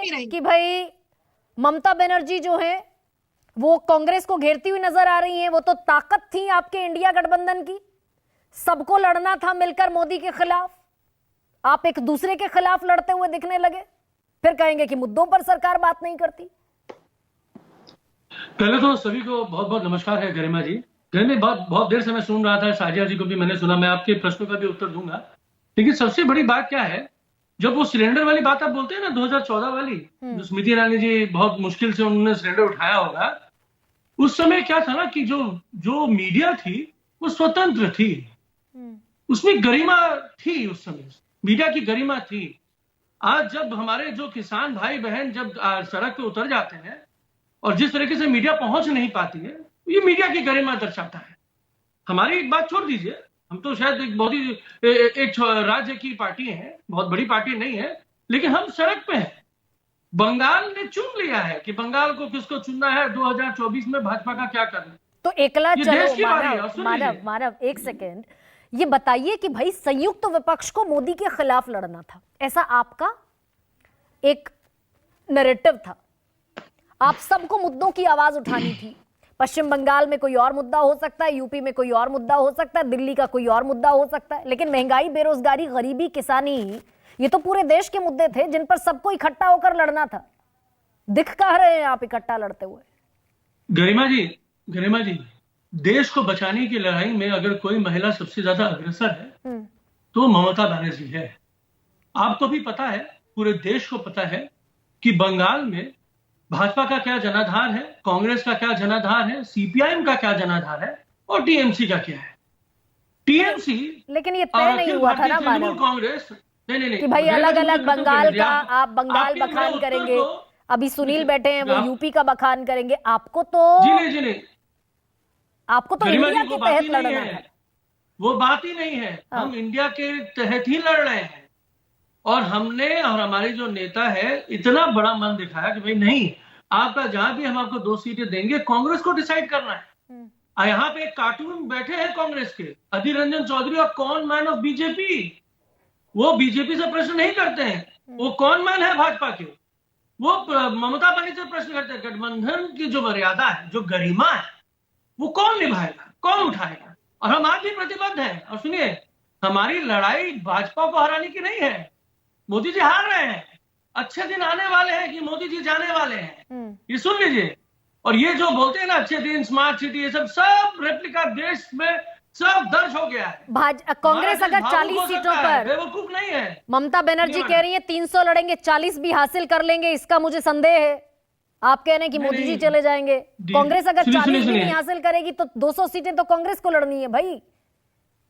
नहीं रही कि भाई ममता बनर्जी जो है वो कांग्रेस को घेरती हुई नजर आ रही हैं। वो तो ताकत थी आपके इंडिया गठबंधन की, सबको लड़ना था मिलकर मोदी के खिलाफ। आप एक दूसरे के खिलाफ लड़ते हुए दिखने लगे, फिर कहेंगे कि मुद्दों पर सरकार बात नहीं करती। पहले तो सभी को बहुत बहुत नमस्कार है गरिमा जी। गरिमा, बहुत देर से मैं सुन रहा था, साजिया जी को भी मैंने सुना, मैं आपके प्रश्नों का भी उत्तर दूंगा। लेकिन सबसे बड़ी बात क्या है, जब वो सिलेंडर वाली बात आप बोलते हैं ना 2014 वाली, जो स्मृति ईरानी जी बहुत मुश्किल से उन्होंने सिलेंडर उठाया होगा, उस समय क्या था ना कि जो मीडिया थी वो स्वतंत्र थी, उसमें गरिमा थी, उस समय मीडिया की गरिमा थी। आज जब हमारे जो किसान भाई बहन जब सड़क पे उतर जाते हैं और जिस तरीके से मीडिया पहुंच नहीं पाती है, ये मीडिया की गरिमा दर्शाता है। हमारी बात छोड़ दीजिए, हम तो शायद एक बहुत ही एक राज्य की पार्टी है, बहुत बड़ी पार्टी नहीं है, लेकिन हम सड़क पे हैं। बंगाल ने चुन लिया है कि बंगाल को किसको चुनना है, 2024 में भाजपा का क्या करना है। तो एकला ये चलो, देश की बात है। मानव एक सेकेंड, ये बताइए कि भाई संयुक्त विपक्ष को मोदी के खिलाफ लड़ना था, ऐसा आपका एक नैरेटिव था। आप सबको मुद्दों की आवाज उठानी थी। पश्चिम बंगाल में कोई और मुद्दा हो सकता है, यूपी में कोई और मुद्दा हो सकता है, दिल्ली का कोई और मुद्दा हो सकता है, लेकिन महंगाई, बेरोजगारी, गरीबी, किसानी, ये तो पूरे देश के मुद्दे थे जिन पर सबको इकट्ठा होकर लड़ना था। दिख कह रहे हैं आप इकट्ठा लड़ते हुए? गरिमा जी, देश को बचाने की लड़ाई में अगर कोई महिला सबसे ज्यादा अग्रसर है तो ममता बनर्जी है। आपको भी पता है, पूरे देश को पता है कि बंगाल में भाजपा का क्या जनाधार है, कांग्रेस का क्या जनाधार है, सीपीआईएम का क्या जनाधार है और टीएमसी का क्या है। टीएमसी, लेकिन ये तय नहीं हुआ था ना मानव, कांग्रेस नहीं कि भाई अलग अलग बंगाल का आप बंगाल बखान करेंगे। अभी सुनील बैठे हैं, वो यूपी का बखान करेंगे। आपको तो जी नहीं, आपको तो इंडिया के तहत लड़ना था। वो बात ही नहीं है। हम इंडिया के तहत ही लड़ रहे हैं और हमने और हमारे जो नेता है इतना बड़ा मन दिखाया कि भाई नहीं, आपका जहां भी हम आपको 2 सीटें देंगे, कांग्रेस को डिसाइड करना है। यहाँ पे एक कार्टून बैठे हैं कांग्रेस के, अधीर रंजन चौधरी, और कौन मैन ऑफ बीजेपी। वो बीजेपी से प्रश्न नहीं करते हैं, वो कौन मैन है भाजपा के, वो ममता बनर्जी से प्रश्न करते हैं। गठबंधन की जो मर्यादा है, जो गरिमा है, वो कौन निभाएगा, कौन उठाएगा। और हम आज भी प्रतिबद्ध हैं। और सुनिए, हमारी लड़ाई भाजपा को हराने की नहीं है। मोदी जी हार रहे हैं, अच्छे दिन आने वाले हैं कि मोदी जी जाने वाले हैं, ये सुन लीजिए। और ये जो बोलते हैं ना अच्छे दिन, स्मार्ट सिटी, ये सब रेप्लिका देश में सब दर्ज हो गया है। कांग्रेस अगर 40 सीटों पर, बेवकूफ नहीं है। ममता बनर्जी कह रही है 300 लड़ेंगे, 40 भी हासिल कर लेंगे, इसका मुझे संदेह है। आप कह रहे हैं कि मोदी जी चले जाएंगे। कांग्रेस अगर 40 भी नहीं हासिल करेगी तो 200 सीटें तो कांग्रेस को लड़नी है भाई।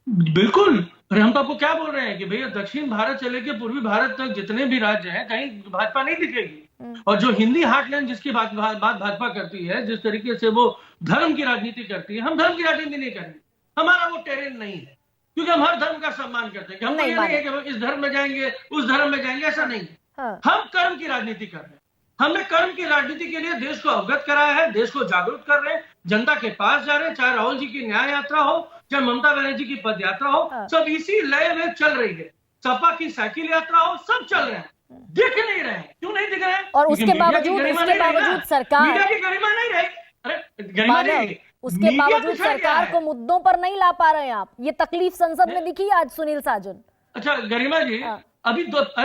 बिल्कुल। अरे हम तो आपको क्या बोल रहे हैं कि भैया दक्षिण भारत से लेकर पूर्वी भारत तक जितने भी राज्य हैं, कहीं भाजपा नहीं दिखेगी। और जो हिंदी हार्टलैंड जिसकी बात भाजपा करती है, जिस तरीके से वो धर्म की राजनीति करती है, हम धर्म की राजनीति नहीं करेंगे। हमारा वो टेरेन नहीं है, क्योंकि हम हर धर्म का सम्मान करते हैं। हम ये नहीं है कि हम इस धर्म में जाएंगे, उस धर्म में जाएंगे, ऐसा नहीं है। हम कर्म की राजनीति कर रहे हैं। हमने कर्म की राजनीति के लिए देश को अवगत कराया है, देश को जागरूक कर रहे हैं, जनता के पास जा रहे हैं। चाहे राहुल जी की न्याय यात्रा हो, चाहे ममता बनर्जी की पद यात्रा हो, सब इसी लय में चल रही है। सपा की साइकिल यात्रा हो, सब चल रहे हैं। दिख नहीं रहे हैं, क्यों नहीं दिख रहे हैं? और उसके बावजूद सरकार, मीडिया की गरिमा नहीं रही। अरे गरिमा जी, उसके बावजूद सरकार को मुद्दों पर नहीं ला पा रहे हैं आप। ये तकलीफ संसद में दिखी आज सुनील साजन। अच्छा गरिमा जी, अभी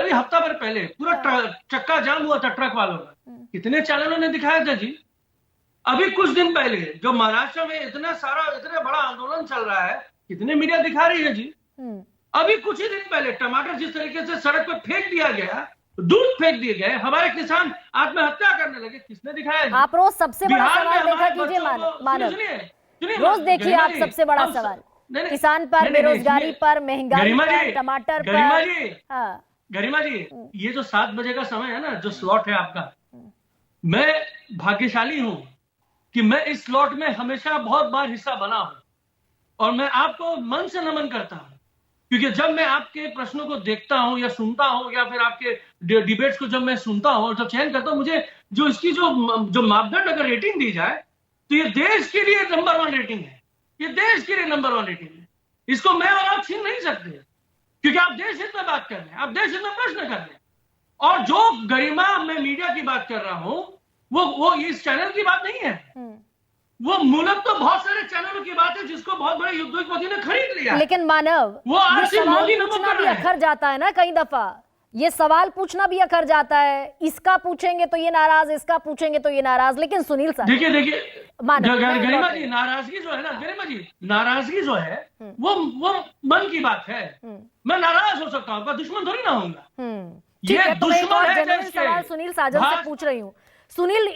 हफ्ता भर पहले पूरा चक्का जाम हुआ था ट्रक वालों का, कितने चैनलों ने दिखाया था जी। अभी कुछ दिन पहले जो महाराष्ट्र में इतना बड़ा आंदोलन चल रहा है, कितने मीडिया दिखा रही है जी। अभी कुछ ही दिन पहले टमाटर जिस तरीके से सड़क पर फेंक दिया गया, दूध फेंक दिए गए, हमारे किसान आत्महत्या करने लगे, किसने दिखाया जी? आप रोज सबसे बड़ा सवाल देखा कीजिए मानव, रोज देखिए आप सबसे बड़ा सवाल किसान पर, बेरोजगारी पर, महंगाई पर, टमाटर पर। गरिमा जी, ये जो 7 बजे का समय है ना, जो स्लॉट है आपका, मैं भाग्यशाली हूं कि मैं इस स्लॉट में हमेशा बहुत बार हिस्सा बना हूं। और मैं आपको मन से नमन करता हूं, क्योंकि जब मैं आपके प्रश्नों को देखता हूं या सुनता हूं, या फिर आपके डिबेट्स को जब मैं सुनता हूं और जब चयन करता हूं, मुझे जो इसकी जो मापदंड अगर रेटिंग दी जाए तो ये देश के लिए नंबर 1 रेटिंग है। ये देश के लिए नंबर 1 रेटिंग है। इसको मैं और आप छीन नहीं सकते, क्योंकि आप देश हित में बात कर रहे हैं, आप देश हित में प्रश्न कर रहे हैं। और जो गरिमा मैं मीडिया की बात कर रहा हूं वो इस चैनल की बात नहीं है, वो मूलत तो बहुत सारे चैनलों की बात है जिसको बहुत बड़े उद्योगपति ने खरीद लिया। लेकिन मानव, वो आज ये से सवाल मोदी नमक पूछना कर भी रहे हैं। अखर जाता है ना, कई दफा ये सवाल पूछना भी अखर जाता है, इसका पूछेंगे तो ये नाराज, इसका पूछेंगे तो ये नाराज। लेकिन सुनील साहब देखिए मानव, गरिमा जी, नाराजगी जो है ना गरिमा जी, नाराजगी जो है वो मन की बात है। मैं नाराज हो सकता हूँ, दुश्मन थोड़ी ना होऊंगा। ठीक है, तो मैं एक दुश्मन और है जेन्युइन देश के। सवाल सुनील साजन से पूछ रही हूँ। सुनील,